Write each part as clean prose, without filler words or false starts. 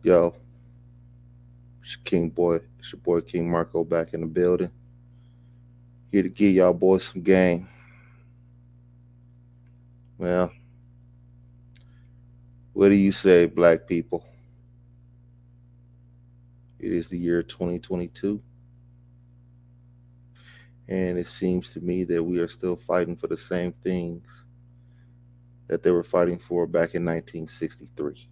Yo, it's your boy King Marco back in the building. Here to give y'all boys some game. Well, what do you say, black people? It is the year 2022, and it seems to me that we are still fighting for the same things that they were fighting for back in 1963.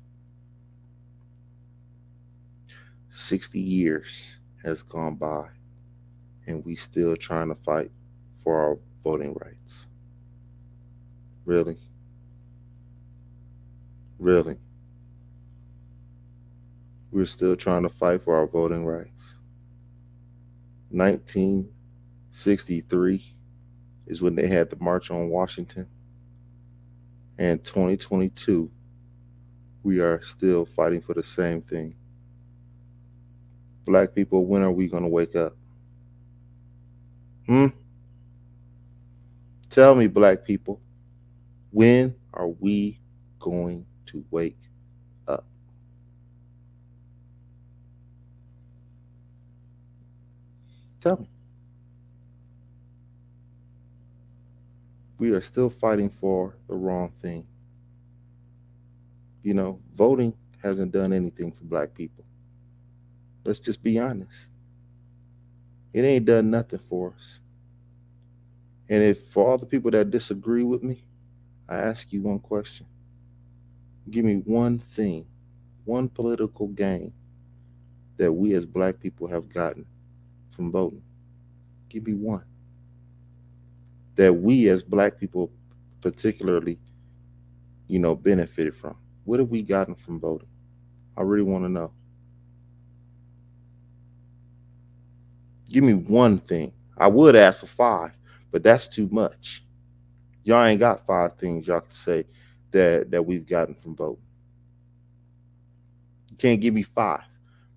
60 years has gone by, and we still trying to fight for our voting rights. Really? Really? We're still trying to fight for our voting rights. 1963 is when they had the March on Washington. And 2022, we are still fighting for the same thing. Black people, when are we going to wake up? Hmm? Tell me, black people, when are we going to wake up? Tell me. We are still fighting for the wrong thing. Voting hasn't done anything for black people. Let's just be honest. It ain't done nothing for us. And if for all the people that disagree with me, I ask you one question. Give me one thing, one political gain that we as black people have gotten from voting. Give me one. That we as black people particularly, benefited from. What have we gotten from voting? I really want to know. Give me one thing. I would ask for five, but that's too much. Y'all ain't got five things y'all can say that we've gotten from voting. You can't give me five.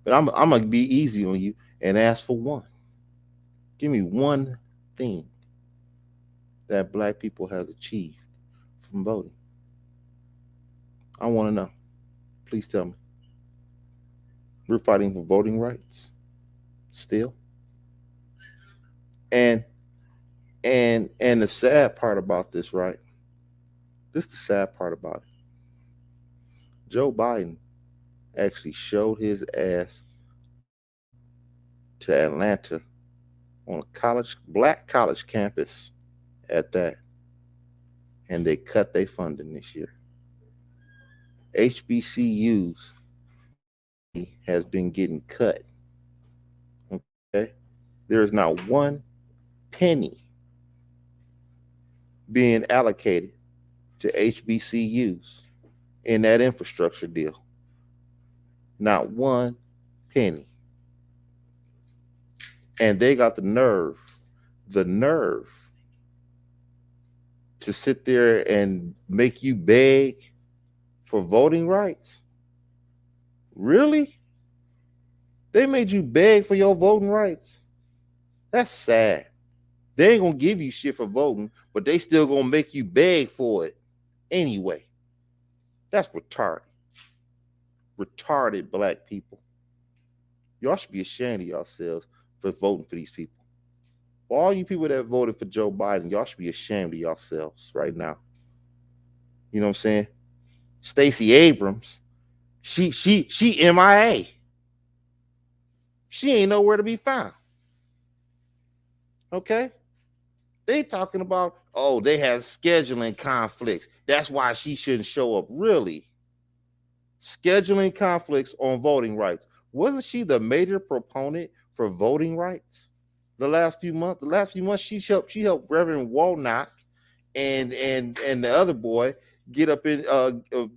But I'm gonna be easy on you and ask for one. Give me one thing that black people has achieved from voting. I want to know. Please tell me. We're fighting for voting rights still. And and the sad part about this, right? This is the sad part about it. Joe Biden actually showed his ass to Atlanta on a black college campus at that, and they cut their funding this year. HBCUs money has been getting cut. Okay, there is not one penny being allocated to HBCUs in that infrastructure deal. Not one penny. And they got the nerve to sit there and make you beg for voting rights. Really? They made you beg for your voting rights? That's sad. They ain't gonna give you shit for voting, but they still gonna make you beg for it anyway. That's retarded. Retarded black people. Y'all should be ashamed of yourselves for voting for these people. For all you people that voted for Joe Biden, y'all should be ashamed of yourselves right now. You know what I'm saying? Stacey Abrams, she MIA. She ain't nowhere to be found. Okay? They talking about, oh, they have scheduling conflicts. That's why she shouldn't show up. Really? Scheduling conflicts on voting rights. Wasn't she the major proponent for voting rights the last few months she helped Reverend Warnock and the other boy get up in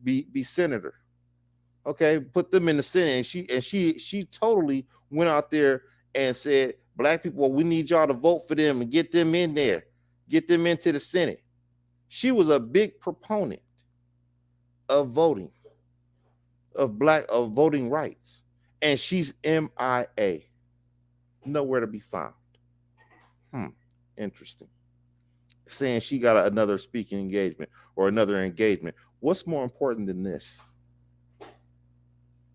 be senator. Okay, put them in the Senate, and she totally went out there and said, "Black people, well, we need y'all to vote for them and get them in there, get them into the Senate." She was a big proponent of voting, of voting rights, and she's MIA, nowhere to be found. Hmm, interesting. Saying she got another speaking engagement or another engagement. What's more important than this?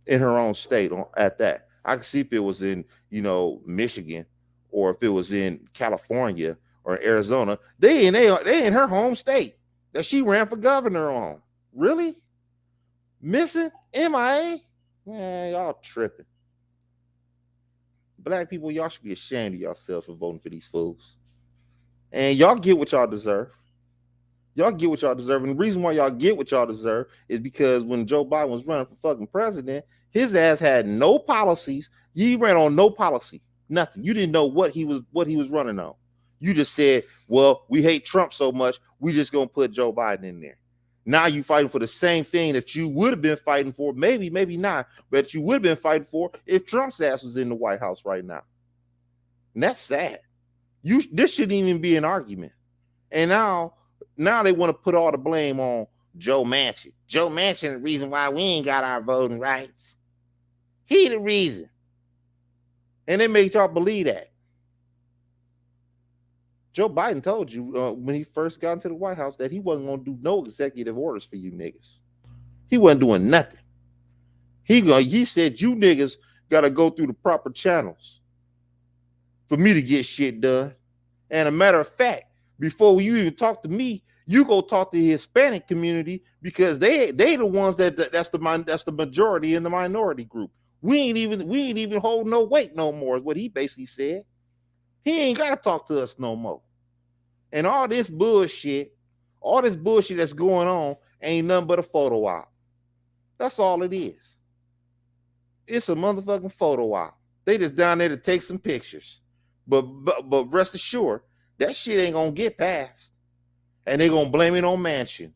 in her own state at that. I could see if it was in, Michigan, or if it was in California or Arizona. They in her home state that she ran for governor on. Really? Missing? MIA? Man, y'all tripping. Black people, y'all should be ashamed of yourselves for voting for these fools. And y'all get what y'all deserve. Y'all get what y'all deserve. And the reason why y'all get what y'all deserve is because when Joe Biden was running for fucking president, his ass had no policies. He ran on no policy. Nothing. You didn't know what he was running on. You just said, well, we hate Trump so much, we just gonna put Joe Biden in there. Now you fighting for the same thing that you would have been fighting for, maybe not, but you would have been fighting for if Trump's ass was in the White House right now. And that's sad. This shouldn't even be an argument. And now they want to put all the blame on Joe Manchin. Joe Manchin, the reason why we ain't got our voting rights. He the reason. And they make y'all believe that. Joe Biden told you when he first got into the White House that he wasn't going to do no executive orders for you niggas. He wasn't doing nothing. He said you niggas got to go through the proper channels for me to get shit done. And a matter of fact, before you even talk to me, you go talk to the Hispanic community, because they the ones that's the majority in the minority group. We ain't even hold no weight no more, is what he basically said. He ain't got to talk to us no more. And all this bullshit that's going on ain't nothing but a photo op. That's all it is. It's a motherfucking photo op. They just down there to take some pictures. But rest assured, that shit ain't gonna get passed. And they're gonna blame it on Manchin.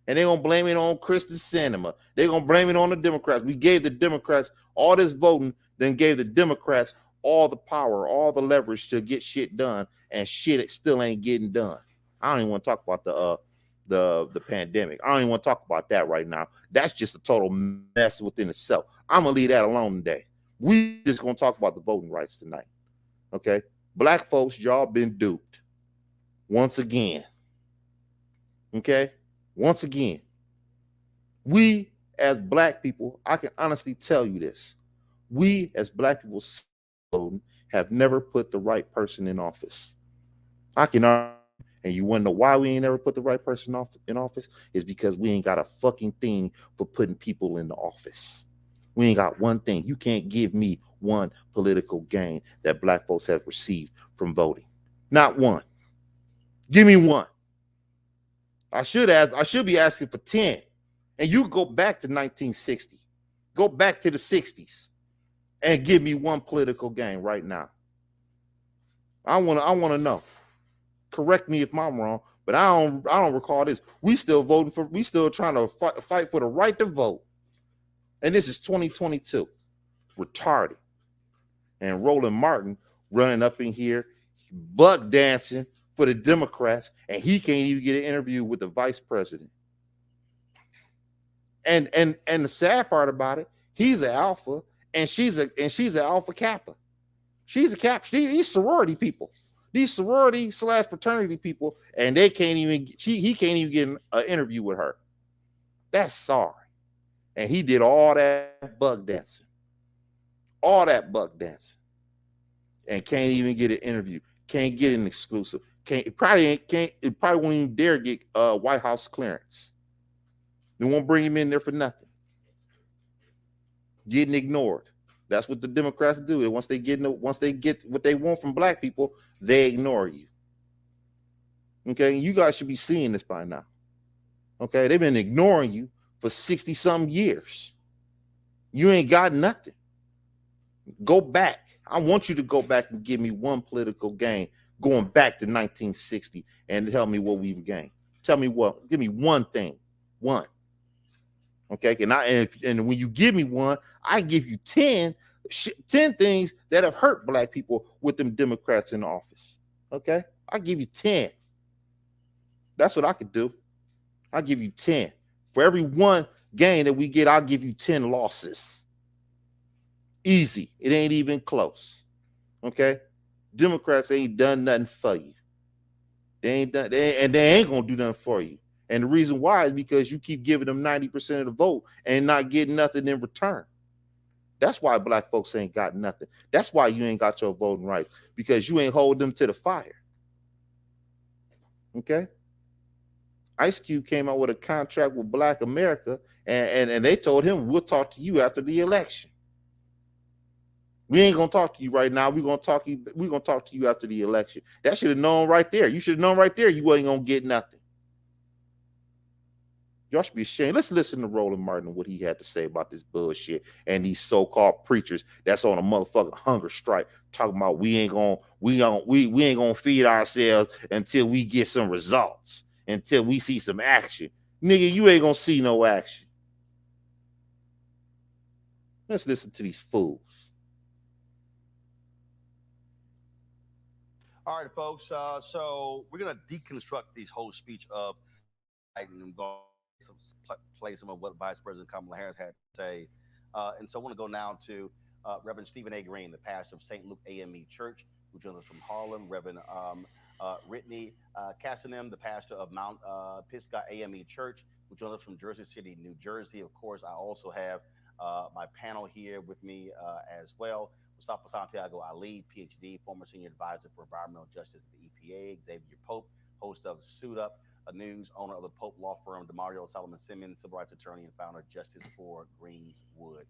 And they're gonna blame it on Kristen Sinema. They're gonna blame it on the Democrats. We gave the Democrats all this voting, then gave the Democrats all the power, all the leverage to get shit done, and shit still ain't getting done. I don't even want to talk about the pandemic. I don't even want to talk about that right now. That's just a total mess within itself. I'm gonna leave that alone today. We just gonna talk about the voting rights tonight. Okay, black folks, y'all been duped once again. Okay, once again, we as black people, I can honestly tell you this: we as black people have never put the right person in office. I can argue, and you want to know why we ain't never put the right person in office? Is because we ain't got a fucking thing for putting people in the office. We ain't got one thing. You can't give me one political gain that black folks have received from voting. Not one. Give me one. I should be asking for 10. And you go back to 1960. Go back to the 60s and give me one political gain right now. I want to know. Correct me if I'm wrong, but I don't recall this. We still trying to fight for the right to vote. And this is 2022. Retarded. And Roland Martin running up in here, buck dancing for the Democrats, and he can't even get an interview with the vice president. And the sad part about it, he's an alpha, and she's an alpha kappa. She's a kappa. These sorority people, these sorority / fraternity people, and he can't even get an interview with her. That's sorry. And he did all that buck dancing, and can't even get an interview. Can't get an exclusive. It probably won't even dare get White House clearance. They won't bring him in there for nothing. Getting ignored. That's what the Democrats do. Once they get what they want from black people, they ignore you. Okay, you guys should be seeing this by now. Okay, they've been ignoring you for 60-some years. You ain't got nothing. Go back. I want you to go back and give me one political gain going back to 1960 and tell me what we've gained. Tell me what. Give me one thing. One. Okay, and when you give me one, I give you 10 things that have hurt black people with them Democrats in office. Okay, I give you 10. That's what I could do. I'll give you 10. For every one gain that we get, I'll give you 10 losses. Easy. It ain't even close. Okay, Democrats ain't done nothing for you. They ain't gonna do nothing for you. And the reason why is because you keep giving them 90% of the vote and not getting nothing in return. That's why black folks ain't got nothing. That's why you ain't got your voting rights, because you ain't hold them to the fire. Okay. Ice Cube came out with a contract with Black America, and they told him, we'll talk to you after the election. We ain't gonna talk to you right now. We're gonna talk to you after the election. That should have known right there. You should have known right there you wasn't gonna get nothing. Y'all should be ashamed. Let's listen to Roland Martin, what he had to say about this bullshit and these so-called preachers that's on a motherfucking hunger strike, talking about we ain't gonna feed ourselves until we get some results, until we see some action. Nigga, you ain't gonna see no action. Let's listen to these fools. All right, folks. So we're gonna deconstruct this whole speech of Biden and go some play some of what Vice President Kamala Harris had to say. And so I want to go now to Reverend Stephen A. Green, the pastor of St. Luke AME Church, who joins us from Harlem. Reverend Whitney Castanem, the pastor of Mount Pisgah AME Church, who joins us from Jersey City, New Jersey. Of course, I also have my panel here with me as well. Mustafa Santiago Ali, PhD, former senior advisor for environmental justice at the EPA. Xavier Pope, host of Suit Up News, owner of the Pope Law Firm. Demario Solomon Simmons, civil rights attorney and founder of Justice for Greenswood.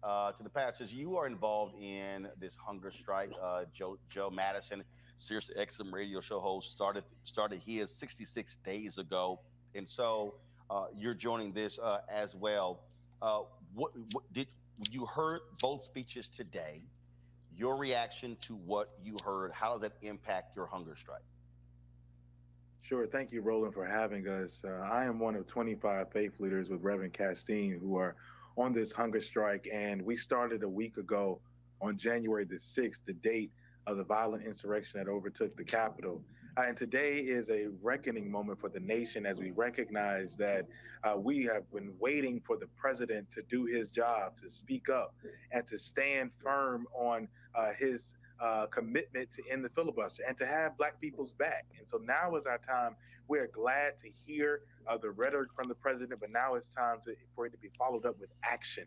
To the pastors, you are involved in this hunger strike. Joe Madison, Sirius XM radio show host, started his 66 days ago, and so you're joining this as well. What did you heard both speeches today? Your reaction to what you heard, how does that impact your hunger strike? Sure. Thank you, Roland, for having us. I am one of 25 faith leaders with Reverend Castine who are on this hunger strike. And we started a week ago on January the 6th, the date of the violent insurrection that overtook the Capitol. And today is a reckoning moment for the nation as we recognize that we have been waiting for the president to do his job, to speak up, and to stand firm on his commitment to end the filibuster and to have Black people's back. And so now is our time. We are glad to hear the rhetoric from the president, but now it's time for it to be followed up with action,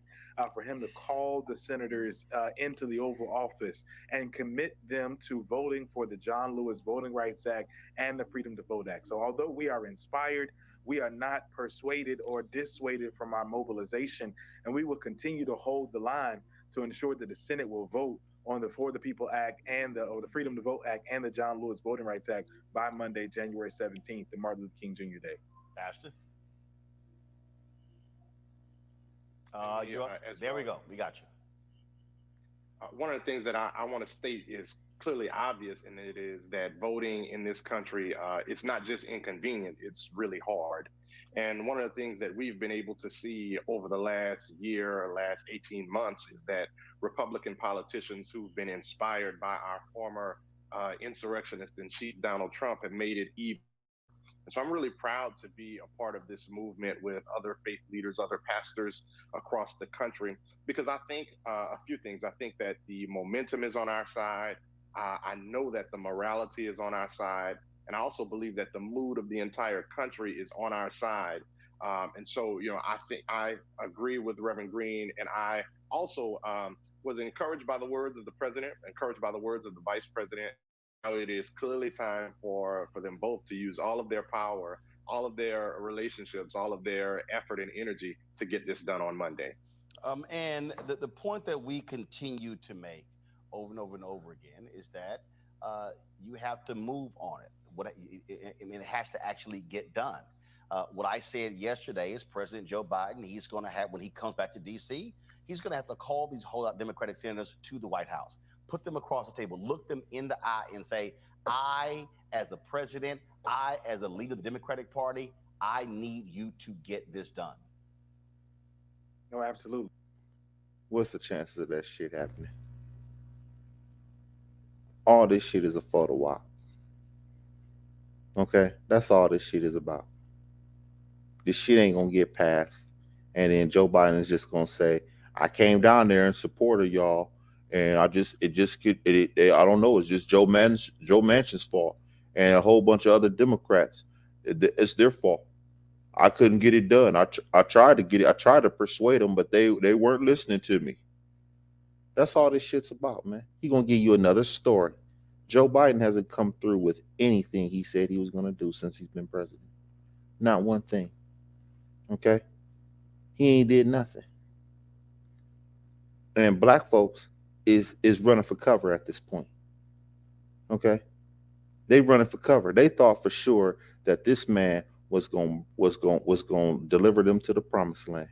for him to call the senators into the Oval Office and commit them to voting for the John Lewis Voting Rights Act and the Freedom to Vote Act. So although we are inspired, we are not persuaded or dissuaded from our mobilization, and we will continue to hold the line to ensure that the Senate will vote on the For the People Act and the Freedom to Vote Act and the John Lewis Voting Rights Act by Monday, January 17th, the Martin Luther King Jr. Day. Pastor? There we go. We got you. One of the things that I want to state is clearly obvious, and it is that voting in this country, it's not just inconvenient, it's really hard. And one of the things that we've been able to see over the last year or last 18 months is that Republican politicians who've been inspired by our former insurrectionist in chief, Donald Trump, have made it even. And so I'm really proud to be a part of this movement with other faith leaders, other pastors across the country, because I think a few things. I think that the momentum is on our side. I know that the morality is on our side. And I also believe that the mood of the entire country is on our side. And so, I think I agree with Reverend Green. And I also was encouraged by the words of the president, encouraged by the words of the vice president. Now it is clearly time for them both to use all of their power, all of their relationships, all of their effort and energy to get this done on Monday. And the point that we continue to make over and over and over again is that you have to move on it. It has to actually get done. What I said yesterday is President Joe Biden, he's going to have, when he comes back to D.C., he's going to have to call these holdout Democratic senators to the White House, put them across the table, look them in the eye and say, I, as the president, I, as a leader of the Democratic Party, I need you to get this done. No, absolutely. What's the chances of that shit happening? All this shit is a photo op. Okay? That's all this shit is about. This shit ain't gonna get passed. And then Joe Biden is just gonna say, I came down there in support of y'all, and I don't know, it's just Joe Manchin's fault and a whole bunch of other Democrats. It's their fault. I couldn't get it done. I tried to get it. I tried to persuade them, but they weren't listening to me. That's all this shit's about, man. He gonna give you another story. Joe Biden hasn't come through with anything he said he was gonna do since he's been president. Not one thing. Okay, he ain't did nothing. And black folks is running for cover at this point. Okay, they running for cover. They thought for sure that this man was going to deliver them to the promised land.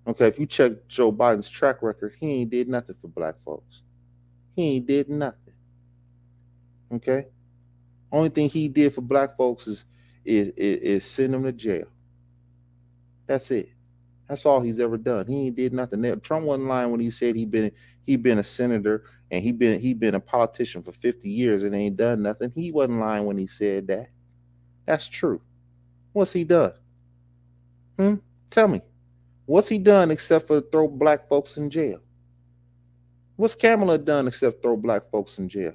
Okay, if you check Joe Biden's track record, he ain't did nothing for black folks. He ain't did nothing. Okay, only thing he did for black folks is send them to jail. That's it. That's all he's ever done. He ain't did nothing. Trump wasn't lying when he said he been a senator and he been a politician for 50 years and ain't done nothing. He wasn't lying when he said that. That's true. What's he done? Hmm? Tell me. What's he done except for throw black folks in jail? What's Kamala done except throw black folks in jail?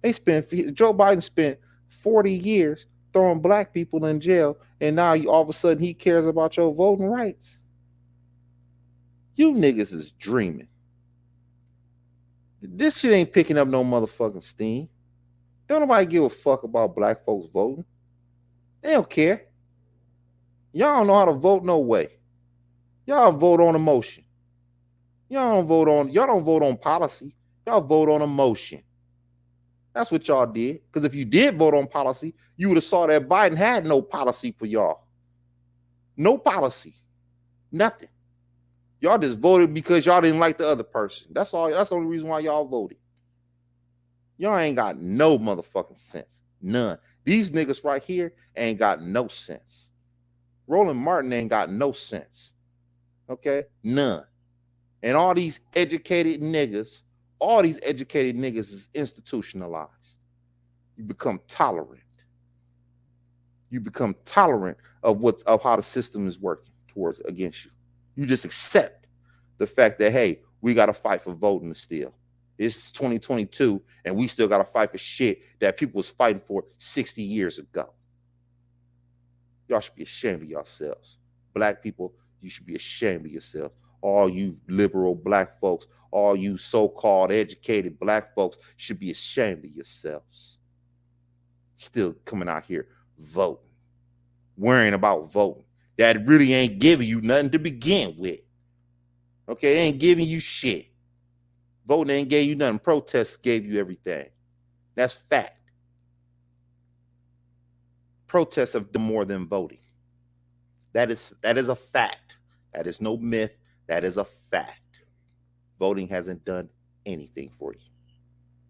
Joe Biden spent 40 years throwing black people in jail, and now all of a sudden he cares about your voting rights. You niggas is dreaming. This shit ain't picking up no motherfucking steam. Don't nobody give a fuck about black folks voting. They don't care. Y'all don't know how to vote no way. Y'all vote on emotion. Y'all don't vote on policy. Y'all vote on emotion. That's what y'all did. Because if you did vote on policy, you would have saw that Biden had no policy for y'all. No policy. Nothing. Y'all just voted because y'all didn't like the other person. That's all. That's the only reason why y'all voted. Y'all ain't got no motherfucking sense. None. These niggas right here ain't got no sense. Roland Martin ain't got no sense. Okay? None. And all these educated niggas is institutionalized. You become tolerant. You become tolerant of how the system is working towards against you. You just accept the fact that, hey, we got to fight for voting still. It's 2022 and we still got to fight for shit that people was fighting for 60 years ago. Y'all should be ashamed of yourselves. Black people, you should be ashamed of yourselves. All you liberal black folks, all you so-called educated black folks should be ashamed of yourselves. Still coming out here voting, worrying about voting. That really ain't giving you nothing to begin with. Okay, they ain't giving you shit. Voting ain't gave you nothing. Protests gave you everything. That's fact. Protests have done more than voting. That is a fact. That is no myth. That is a fact. Voting hasn't done anything for you.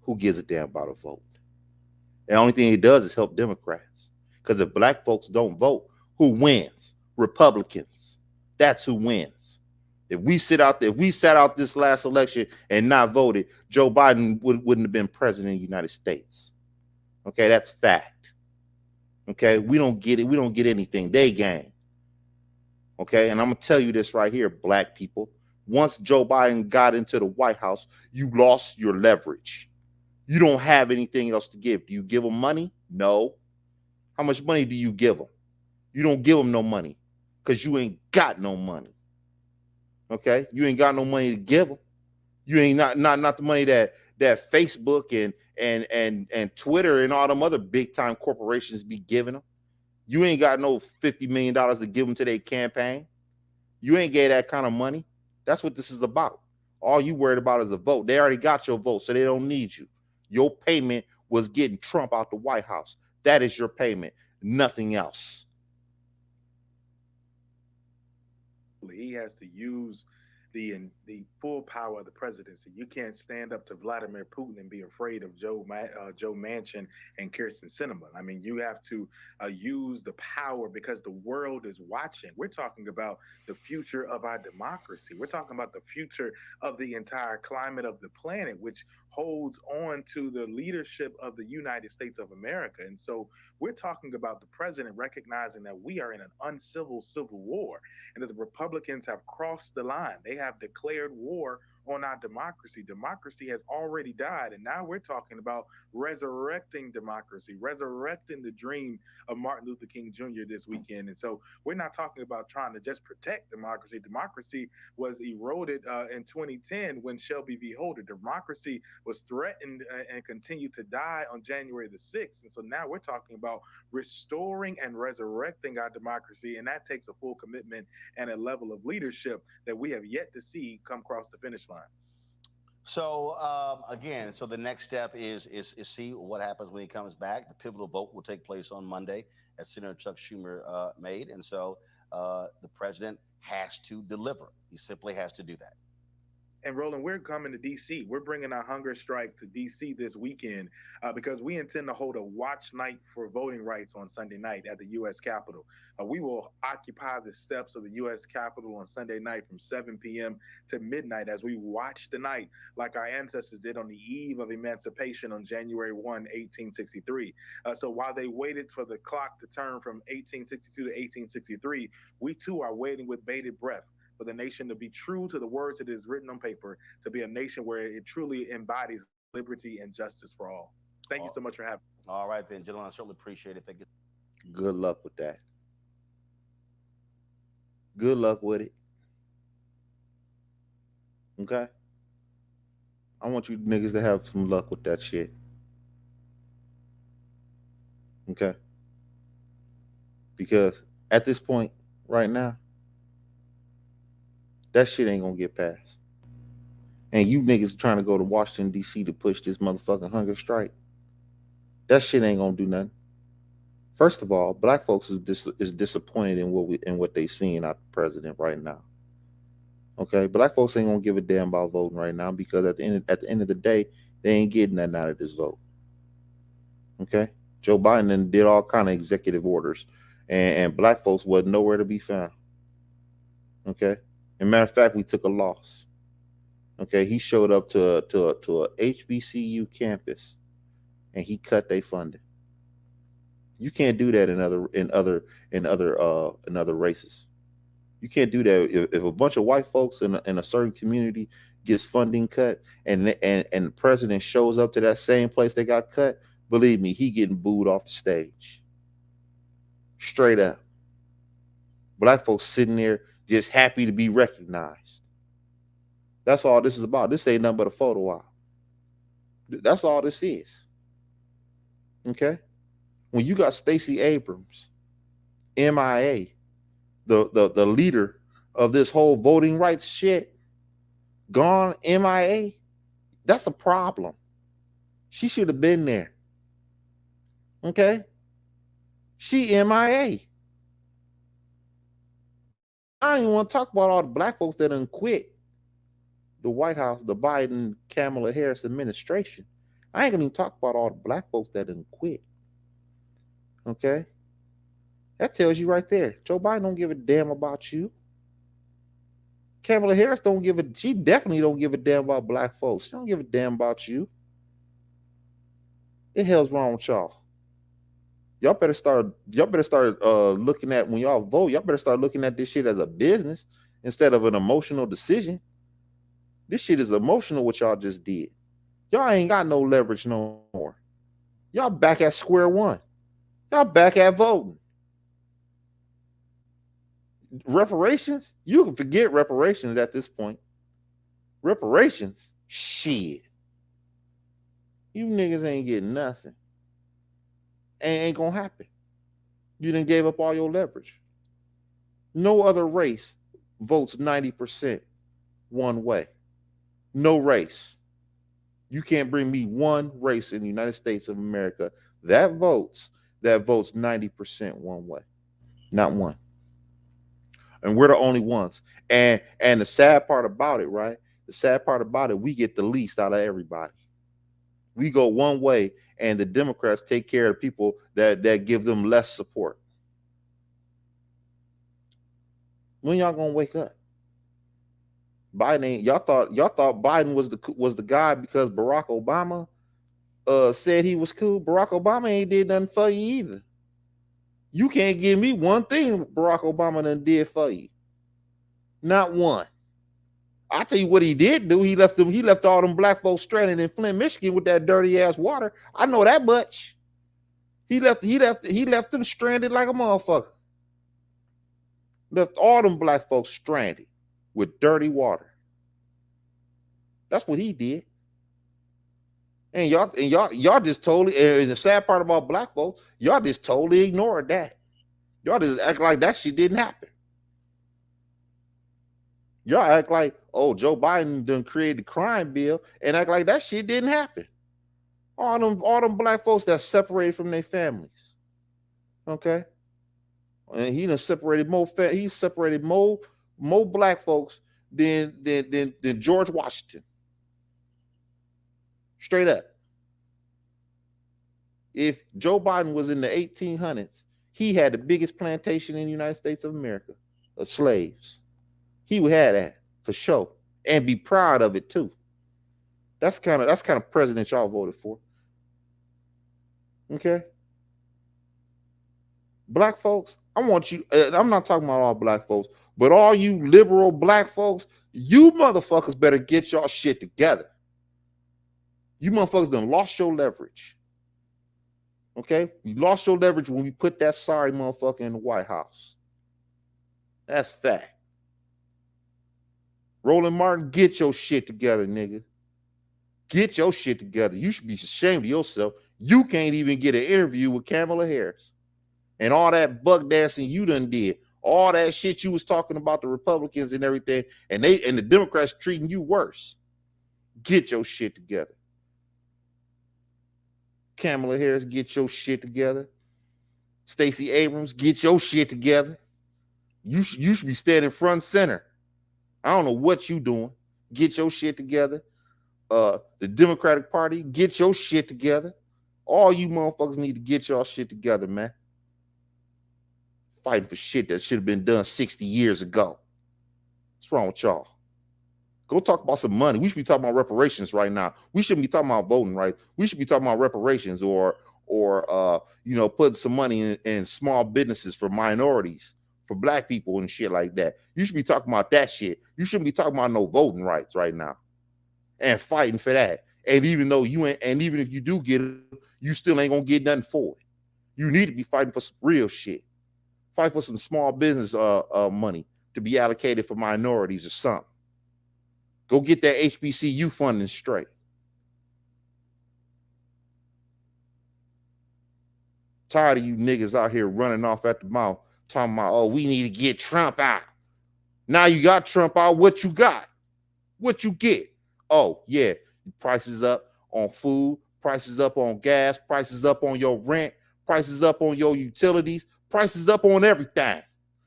Who gives a damn about a vote? The only thing it does is help Democrats. Because if black folks don't vote, who wins? Republicans. That's who wins. If we sat out this last election and not voted, Joe Biden wouldn't have been president of the United States. Okay, that's fact. Okay, we don't get it. We don't get anything. They gain. Okay, and I'm gonna tell you this right here, black people. Once Joe Biden got into the White House, you lost your leverage. You don't have anything else to give. Do you give them money? No. How much money do you give them? You don't give them no money because you ain't got no money. Okay, you ain't got no money to give them. You ain't not the money that Facebook and Twitter and all them other big time corporations be giving them. You ain't got no $50 million to give them to their campaign. You ain't get that kind of money. That's what this is about. All you worried about is a vote. They already got your vote, so they don't need you. Your payment was getting Trump out the White House. That is your payment. Nothing else. He has to use the full power of the presidency. You can't stand up to Vladimir Putin and be afraid of Joe Manchin and Kirsten Sinema. I mean, you have to use the power because the world is watching. We're talking about the future of our democracy. We're talking about the future of the entire climate of the planet, which holds on to the leadership of the United States of America. And so we're talking about the president recognizing that we are in an uncivil civil war and that the Republicans have crossed the line. They have declared war on our democracy. Democracy has already died, and now we're talking about resurrecting democracy, resurrecting the dream of Martin Luther King Jr. this weekend. And so we're not talking about trying to just protect democracy. Democracy was eroded in 2010 when Shelby v. Holder. Democracy was threatened and continued to die on January the 6th. And so now we're talking about restoring and resurrecting our democracy. And that takes a full commitment and a level of leadership that we have yet to see come across the finish line. So again, so the next step is see what happens when he comes back. The pivotal vote will take place on Monday, as Senator Chuck Schumer made, and so the president has to deliver. He simply has to do that. And Roland, we're coming to DC. We're bringing our hunger strike to DC this weekend because we intend to hold a watch night for voting rights on Sunday night at the U.S. Capitol. We will occupy the steps of the U.S. Capitol on Sunday night from 7 p.m. to midnight as we watch the night like our ancestors did on the eve of emancipation on January 1, 1863. So while they waited for the clock to turn from 1862 to 1863, we too are waiting with bated breath for the nation to be true to the words that is written on paper, to be a nation where it truly embodies liberty and justice for all. Thank you so much for having me. All right, then, gentlemen, I certainly appreciate it. Thank you. Good luck with that. Good luck with it. Okay? I want you niggas to have some luck with that shit. Okay? Because at this point, right now, that shit ain't gonna get passed. And you niggas trying to go to Washington, D.C. to push this motherfucking hunger strike. That shit ain't gonna do nothing. First of all, black folks is disappointed in what they seeing out the president right now. Okay, black folks ain't gonna give a damn about voting right now because at the end of the day, they ain't getting nothing out of this vote. Okay, Joe Biden then did all kind of executive orders, and black folks wasn't nowhere to be found. Okay, as a matter of fact, we took a loss. Okay, he showed up to a HBCU campus, and he cut their funding. You can't do that in other races. You can't do that if a bunch of white folks in a certain community gets funding cut, and the president shows up to that same place they got cut. Believe me, he getting booed off the stage. Straight up. Black folks sitting there just happy to be recognized. That's all this is about. This ain't nothing but a photo op. That's all this is. Okay? When you got Stacey Abrams, MIA, the leader of this whole voting rights shit, gone MIA, that's a problem. She should have been there. Okay? She MIA. I don't even want to talk about all the black folks that done quit the White House, the Biden, Kamala Harris administration. I ain't gonna even talk about all the black folks that done quit. Okay? That tells you right there. Joe Biden don't give a damn about you. Kamala Harris she definitely don't give a damn about black folks. She don't give a damn about you. The hell's wrong with y'all? Y'all better start looking at, when y'all vote, y'all better start looking at this shit as a business instead of an emotional decision. This shit is emotional what y'all just did. Y'all ain't got no leverage no more. Y'all back at square one. Y'all back at voting. Reparations? You can forget reparations at this point. Reparations? Shit. You niggas ain't getting nothing. Ain't gonna happen. You done gave up all your leverage. No other race votes 90% one way. No race. You can't bring me one race in the United States of America that votes 90% one way. Not one. And we're the only ones. And the sad part about it, right? The sad part about it, we get the least out of everybody. We go one way, and the Democrats take care of people that give them less support. When y'all gonna wake up? Biden ain't. Y'all thought Biden was the guy because Barack Obama said he was cool. Barack Obama ain't did nothing for you either. You can't give me one thing Barack Obama done did for you. Not one. I tell you what he did do. He left them. He left all them black folks stranded in Flint, Michigan, with that dirty ass water. I know that much. He left them stranded like a motherfucker. Left all them black folks stranded with dirty water. That's what he did. And y'all just totally. And the sad part about black folks, y'all just totally ignored that. Y'all just act like that shit didn't happen. Y'all act like, oh, Joe Biden done created the crime bill, and act like that shit didn't happen. All them black folks that's separated from their families. Okay? And he done separated more black folks than George Washington. Straight up. If Joe Biden was in the 1800s, he had the biggest plantation in the United States of America of slaves. He would have that for sure and be proud of it too. That's kind of president y'all voted for. Okay. Black folks, I want you, I'm not talking about all black folks, but all you liberal black folks, you motherfuckers better get y'all shit together. You motherfuckers done lost your leverage. Okay? You lost your leverage when we put that sorry motherfucker in the White House. That's fact. Roland Martin, get your shit together, nigga. Get your shit together. You should be ashamed of yourself. You can't even get an interview with Kamala Harris. And all that buck dancing you done did. All that shit you was talking about the Republicans and everything, and the Democrats treating you worse. Get your shit together. Kamala Harris, get your shit together. Stacey Abrams, get your shit together. You should be standing front center. I don't know what you doing. Get your shit together. The Democratic Party, get your shit together. All you motherfuckers need to get y'all shit together, man. Fighting for shit that should have been done 60 years ago. What's wrong with y'all? Go talk about some money. We should be talking about reparations right now. We shouldn't be talking about voting rights. We should be talking about reparations or putting some money in small businesses for minorities, for black people and shit like that. You should be talking about that shit. You shouldn't be talking about no voting rights right now and fighting for that. And even though you ain't, and even if you do get it, you still ain't gonna get nothing for it. You need to be fighting for some real shit. Fight for some small business money to be allocated for minorities or something. Go get that HBCU funding straight. Tired of you niggas out here running off at the mouth talking about, oh, we need to get Trump out. Now you got Trump out. What you got? What you get? Oh, yeah. Prices up on food, prices up on gas, prices up on your rent, prices up on your utilities, prices up on everything.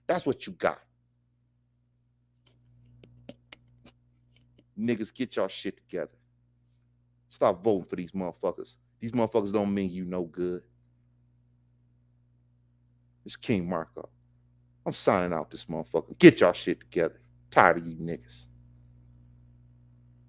That's what you got. Niggas, get y'all shit together. Stop voting for these motherfuckers. These motherfuckers don't mean you no good. It's King Marco. I'm signing out this motherfucker. Get y'all shit together. Tired of you niggas.